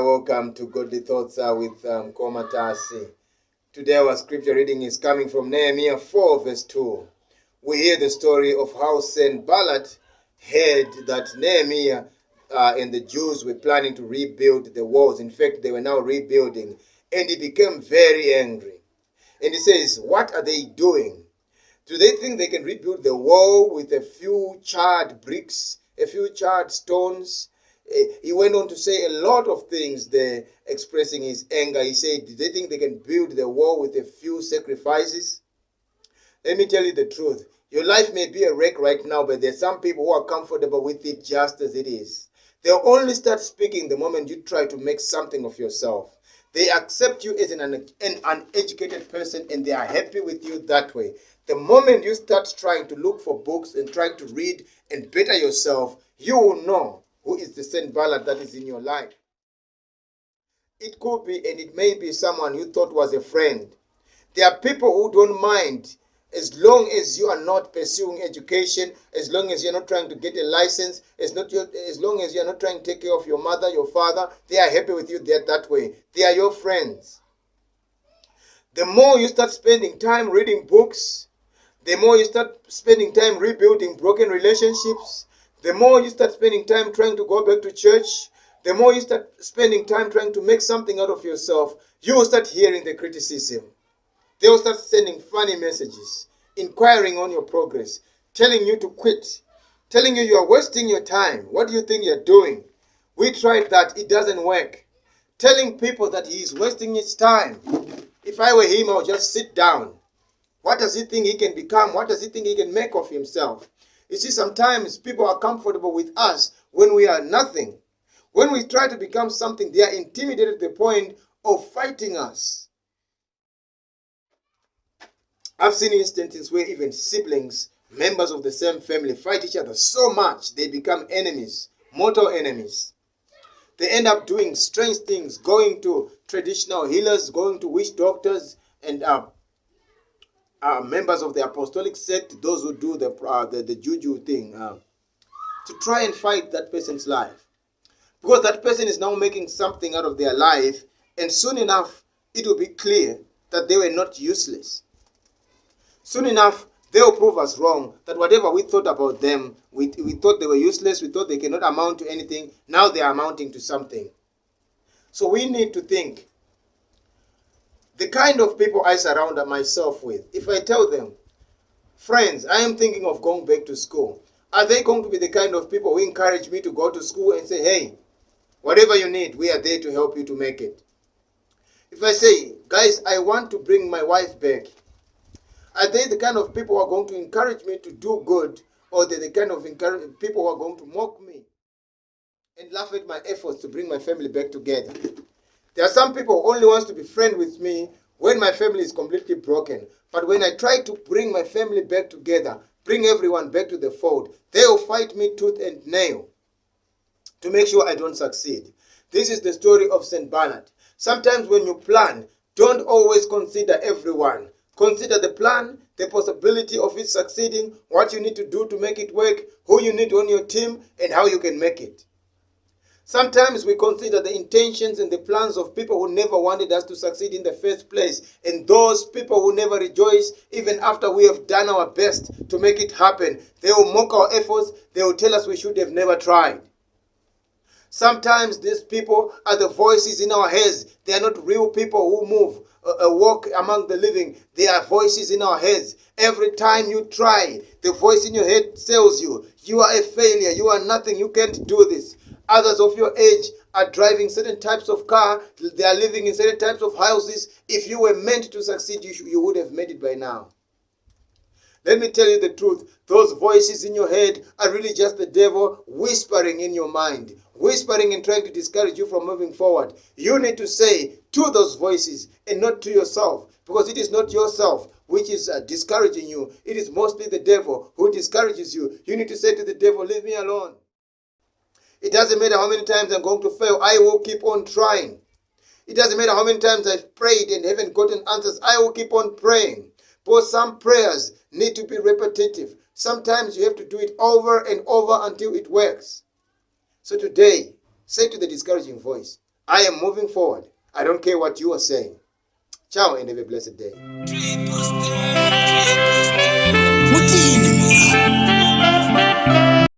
welcome to Godly Thoughts with Komatasi. Today our scripture reading is coming from Nehemiah 4 verse 2. We hear the story of how Sanballat heard that Nehemiah and the Jews were planning to rebuild the walls. In fact, they were now rebuilding, and he became very angry. And he says, what are they doing? Do they think they can rebuild the wall with a few charred bricks, a few charred stones? He went on to say a lot of things there, expressing his anger. He said, do they think they can build the wall with a few sacrifices? Let me tell you the truth. Your life may be a wreck right now, but there's some people who are comfortable with it just as it is. They'll only start speaking the moment you try to make something of yourself. They accept you as an uneducated person, and they are happy with you that way. The moment you start trying to look for books and trying to read and better yourself, you will know who is the Sanballat that is in your life. It could be, and it may be, someone you thought was a friend. There are people who don't mind as long as you are not pursuing education, as long as you're not trying to get a license, as long as you're not trying to take care of your mother, your father. They are happy with you that way. They are your friends. The more you start spending time reading books, the more you start spending time rebuilding broken relationships, the more you start spending time trying to go back to church, the more you start spending time trying to make something out of yourself, you will start hearing the criticism. They will start sending funny messages, inquiring on your progress, telling you to quit, telling you are wasting your time. What do you think you're doing? We tried that, it doesn't work. Telling people that he is wasting his time. If I were him, I would just sit down. What does he think he can become? What does he think he can make of himself? You see, sometimes people are comfortable with us when we are nothing. When we try to become something, they are intimidated to the point of fighting us. I've seen instances where even siblings, members of the same family, fight each other so much they become enemies, mortal enemies. They end up doing strange things, going to traditional healers, going to witch doctors, and members of the apostolic sect, those who do the juju thing, to try and fight that person's life. Because that person is now making something out of their life, and soon enough, it will be clear that they were not useless. Soon enough, they will prove us wrong, that whatever we thought about them, we thought they were useless, we thought they cannot amount to anything, now they are amounting to something. So we need to think, the kind of people I surround myself with, if I tell them, friends, I am thinking of going back to school, are they going to be the kind of people who encourage me to go to school and say, hey, whatever you need, we are there to help you to make it? If I say, guys, I want to bring my wife back, are they the kind of people who are going to encourage me to do good, or are they the kind of people who are going to mock me and laugh at my efforts to bring my family back together? There are some people who only want to be friends with me when my family is completely broken. But when I try to bring my family back together, bring everyone back to the fold, they will fight me tooth and nail to make sure I don't succeed. This is the story of Sanballat. Sometimes when you plan, don't always consider everyone. Consider the plan, the possibility of it succeeding, what you need to do to make it work, who you need on your team, and how you can make it. Sometimes we consider the intentions and the plans of people who never wanted us to succeed in the first place, and those people who never rejoice even after we have done our best to make it happen. They will mock our efforts. They will tell us we should have never tried. Sometimes these people are the voices in our heads. They are not real people who move, walk among the living. They are voices in our heads. Every time you try, the voice in your head tells you, you are a failure, you are nothing, you can't do this. Others of your age are driving certain types of car. They are living in certain types of houses. If you were meant to succeed, you would have made it by now. Let me tell you the truth. Those voices in your head are really just the devil whispering in your mind, whispering and trying to discourage you from moving forward. You need to say to those voices and not to yourself, because it is not yourself which is discouraging you. It is mostly the devil who discourages you. You need to say to the devil, leave me alone. It doesn't matter how many times I'm going to fail. I will keep on trying. It doesn't matter how many times I've prayed and haven't gotten answers. I will keep on praying. But some prayers need to be repetitive. Sometimes you have to do it over and over until it works. So today, say to the discouraging voice, I am moving forward. I don't care what you are saying. Ciao and have a blessed day.